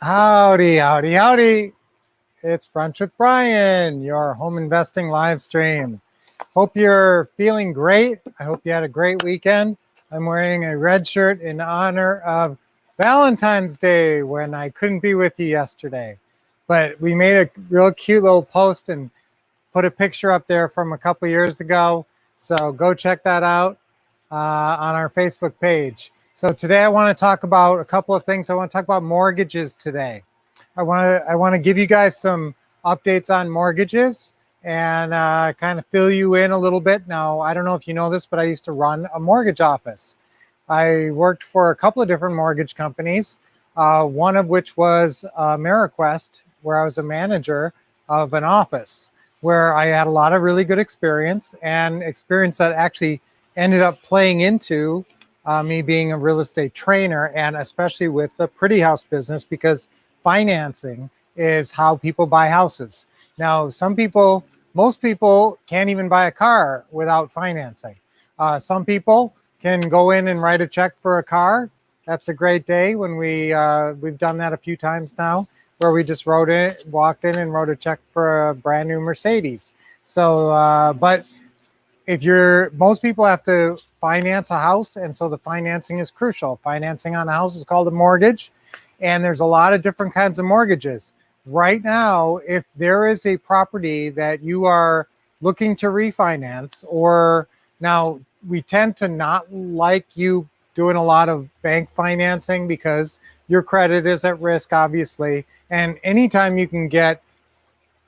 Howdy, howdy, howdy. It's Brunch with Brian, your home investing live stream. Hope you're feeling great. I hope you had a great weekend. I'm wearing a red shirt in honor of Valentine's Day when I couldn't be with you yesterday. But we made a real cute little post and put a picture up there from a couple years ago. So go check that out on our Facebook page. So today I want to talk about a couple of things. I want to talk about mortgages today. I want to give you guys some updates on mortgages and kind of fill you in a little bit. Now, I don't know if you know this, but I used to run a mortgage office. I worked for a couple of different mortgage companies, one of which was AmeriQuest, where I was a manager of an office, where I had a lot of really good experience and experience that actually ended up playing into me being a real estate trainer, and especially with the pretty house business, because financing is how people buy houses. Now, most people can't even buy a car without financing. Some people can go in and write a check for a car. That's a great day when we've done that a few times now, where we just walked in and wrote a check for a brand new Mercedes. So, but most people have to finance a house, and so the financing is crucial. Financing on a house is called a mortgage, and there's a lot of different kinds of mortgages. Right now, if there is a property that you are looking to refinance, or now we tend to not like you doing a lot of bank financing because your credit is at risk, obviously, and anytime you can get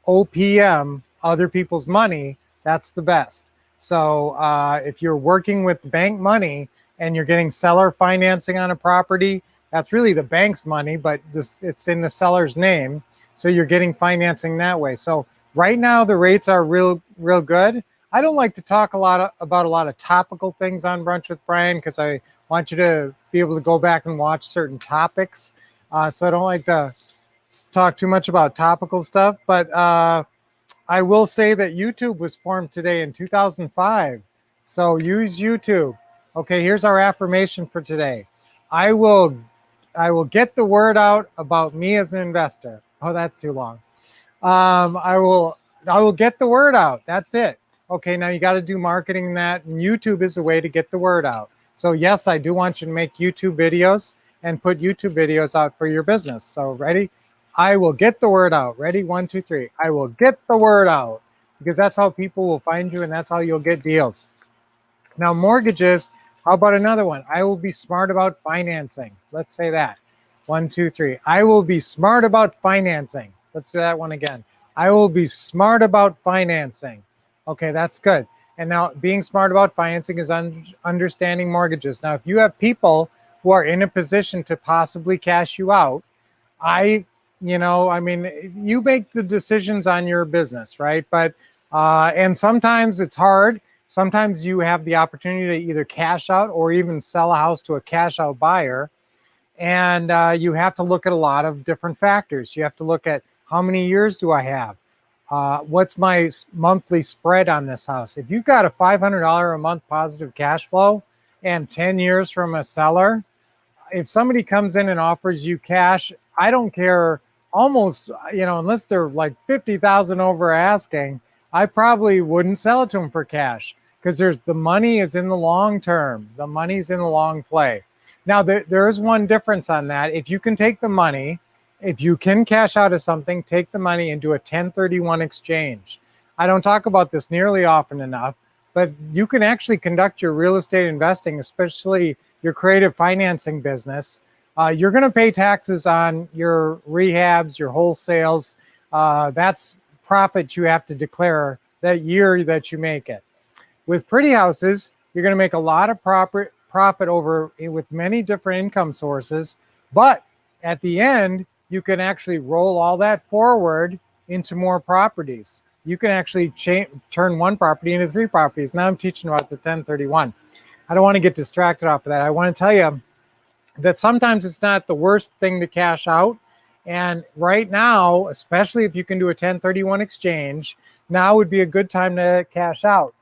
OPM, other people's money, that's the best. So if you're working with bank money and you're getting seller financing on a property, that's really the bank's money, but it's in the seller's name. So you're getting financing that way. So right now the rates are real good. I don't like to talk about a lot of topical things on Brunch with Brian, because I want you to be able to go back and watch certain topics. So I don't like to talk too much about topical stuff, but I will say that YouTube was formed today in 2005. So use YouTube. Okay, here's our affirmation for today. I will get the word out about me as an investor. Oh, that's too long. I will get the word out. That's it. Okay, now you got to do marketing that, and YouTube is a way to get the word out. So yes, I do want you to make YouTube videos and put YouTube videos out for your business. So ready? I will get the word out. Ready? 1, 2, 3. I will get the word out, because that's how people will find you, and that's how you'll get deals. Now, mortgages, how about another one? I will be smart about financing. Let's say that. 1, 2, 3. I will be smart about financing. Let's say that one again. I will be smart about financing. Okay, that's good. And now being smart about financing is understanding mortgages. Now, if you have people who are in a position to possibly cash you out, you make the decisions on your business, right? But and sometimes it's hard. Sometimes you have the opportunity to either cash out or even sell a house to a cash out buyer. And you have to look at a lot of different factors. You have to look at, how many years do I have? What's my monthly spread on this house? If you've got a $500 a month positive cash flow and 10 years from a seller, if somebody comes in and offers you cash, I don't care, almost, unless they're like 50,000 over asking, I probably wouldn't sell it to them for cash, because the money is in the long term. The money's in the long play. Now, there is one difference on that. If you can take the money, if you can cash out of something, take the money and do a 1031 exchange. I don't talk about this nearly often enough, but you can actually conduct your real estate investing, especially your creative financing business. You're going to pay taxes on your rehabs, your wholesales. That's profit you have to declare that year that you make it. With pretty houses, you're going to make a lot of profit with many different income sources, but at the end, you can actually roll all that forward into more properties. You can actually turn one property into 3 properties. Now I'm teaching about the 1031. I don't want to get distracted off of that. I want to tell you that sometimes it's not the worst thing to cash out. And right now, especially if you can do a 1031 exchange, now would be a good time to cash out.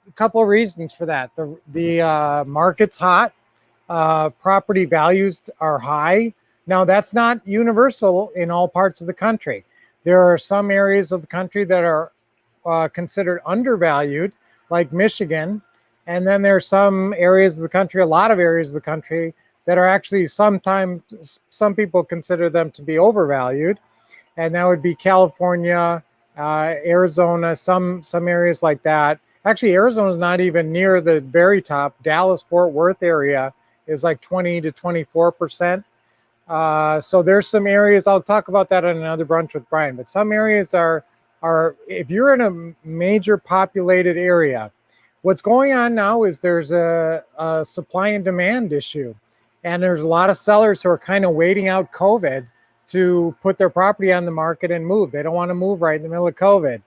A couple of reasons for that. The market's hot. Property values are high. Now, that's not universal in all parts of the country. There are some areas of the country that are considered undervalued, like Michigan. And then there are some areas of the country, a lot of areas of the country, that are actually sometimes, some people consider them to be overvalued. And that would be California, Arizona, some areas like that. Actually, Arizona is not even near the very top. Dallas, Fort Worth area is like 20 to 24%. So there's some areas, I'll talk about that on another Brunch with Brian, but some areas are if you're in a major populated area, what's going on now is there's a supply and demand issue. And there's a lot of sellers who are kind of waiting out COVID to put their property on the market and move. They don't want to move right in the middle of COVID.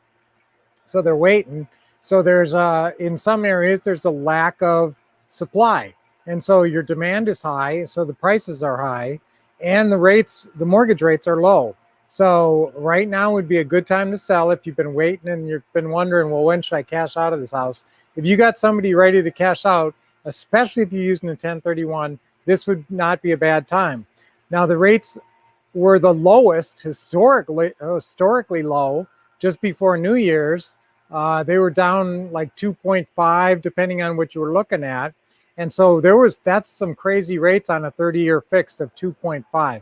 So they're waiting. So there's in some areas, there's a lack of supply. And so your demand is high, so the prices are high, and the mortgage rates are low. So right now would be a good time to sell if you've been waiting and you've been wondering, well, when should I cash out of this house? If you got somebody ready to cash out, especially if you're using a 1031, this would not be a bad time. Now, the rates were the lowest historically low just before New Year's. They were down like 2.5, depending on what you were looking at. And so that's some crazy rates on a 30-year fixed of 2.5.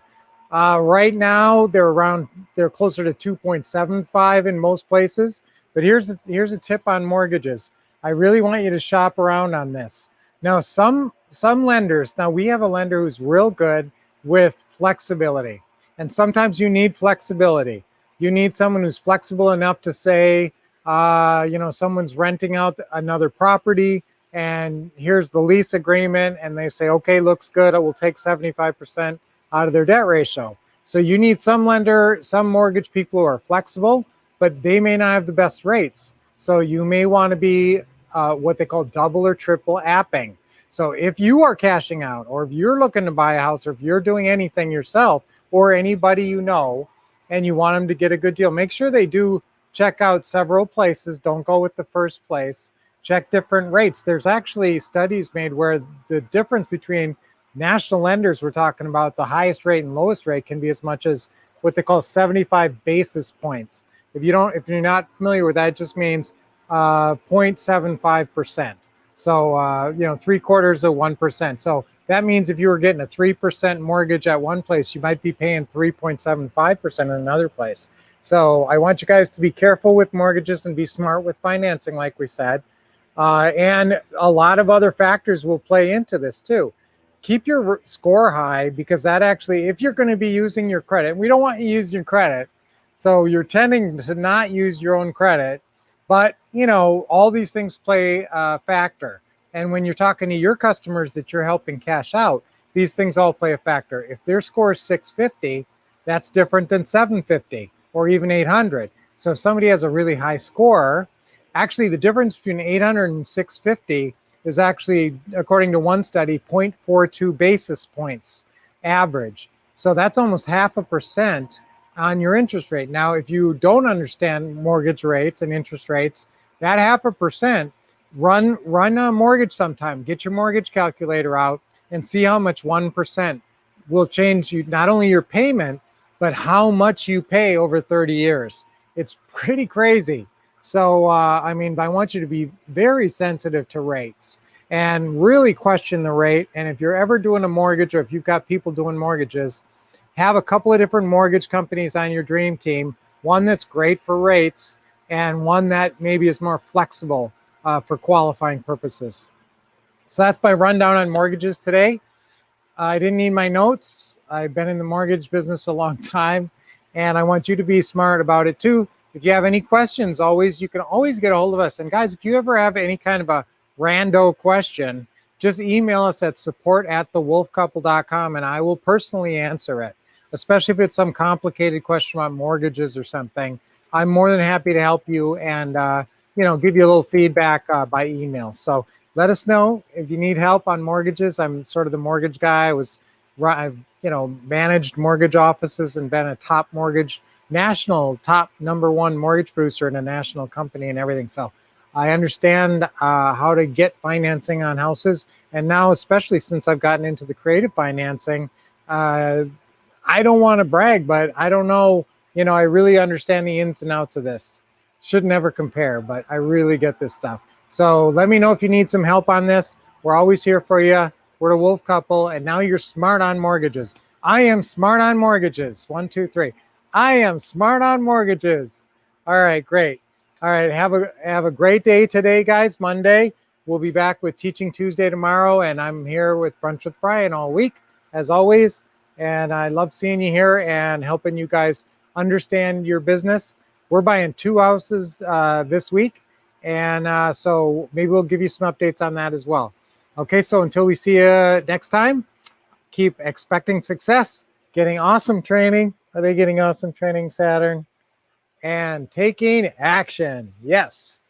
Right now, they're closer to 2.75 in most places. But here's a tip on mortgages. I really want you to shop around on this. Now, some lenders, now we have a lender who's real good with flexibility. And sometimes you need flexibility. You need someone who's flexible enough to say, someone's renting out another property and here's the lease agreement. And they say, okay, looks good. I will take 75% out of their debt ratio. So you need some mortgage people who are flexible, but they may not have the best rates. So you may want to be what they call double or triple apping. So if you are cashing out, or if you're looking to buy a house, or if you're doing anything yourself, or anybody you know, and you want them to get a good deal, make sure they do check out several places. Don't go with the first place. Check different rates. There's actually studies made where the difference between national lenders, we're talking about the highest rate and lowest rate, can be as much as what they call 75 basis points. If you're not familiar with that, it just means 0.75%. So, 3/4 of 1%. So that means if you were getting a 3% mortgage at one place, you might be paying 3.75% in another place. So I want you guys to be careful with mortgages and be smart with financing, like we said. And a lot of other factors will play into this too. Keep your score high, because that actually, if you're going to be using your credit, we don't want you to use your credit. So you're tending to not use your own credit. But, all these things play a factor. And when you're talking to your customers that you're helping cash out, these things all play a factor. If their score is 650, that's different than 750 or even 800. So if somebody has a really high score, actually the difference between 800 and 650 is actually, according to one study, 0.42 basis points average. So that's almost 0.5% on your interest rate. Now, if you don't understand mortgage rates and interest rates, that 0.5%, run a mortgage sometime. Get your mortgage calculator out and see how much 1% will change you, not only your payment, but how much you pay over 30 years. It's pretty crazy. So, I want you to be very sensitive to rates and really question the rate. And if you're ever doing a mortgage, or if you've got people doing mortgages, have a couple of different mortgage companies on your dream team, one that's great for rates and one that maybe is more flexible for qualifying purposes. So that's my rundown on mortgages today. I didn't need my notes. I've been in the mortgage business a long time, and I want you to be smart about it too. If you have any questions, you can always get a hold of us. And guys, if you ever have any kind of a rando question, just email us at support@thewolffcouple.com and I will personally answer it, especially if it's some complicated question about mortgages or something. I'm more than happy to help you and give you a little feedback by email. So let us know if you need help on mortgages. I'm sort of the mortgage guy. I've managed mortgage offices and been a top #1 mortgage producer in a national company and everything. So I understand how to get financing on houses. And now, especially since I've gotten into the creative financing, I don't want to brag, but I don't know, I really understand the ins and outs of this. Should never compare, but I really get this stuff. So let me know if you need some help on this. We're always here for you. We're the Wolff couple, and now you're smart on mortgages. I am smart on mortgages. 1, 2, 3. I am smart on mortgages. All right, great. All right, have a great day today, guys. Monday. We'll be back with Teaching Tuesday tomorrow, and I'm here with Brunch with Brian all week, as always. And I love seeing you here and helping you guys understand your business. We're buying 2 houses this week, and so maybe we'll give you some updates on that as well. Okay, so until we see you next time, keep expecting success, getting awesome training. Are they getting awesome training, Saturn? And taking action. Yes.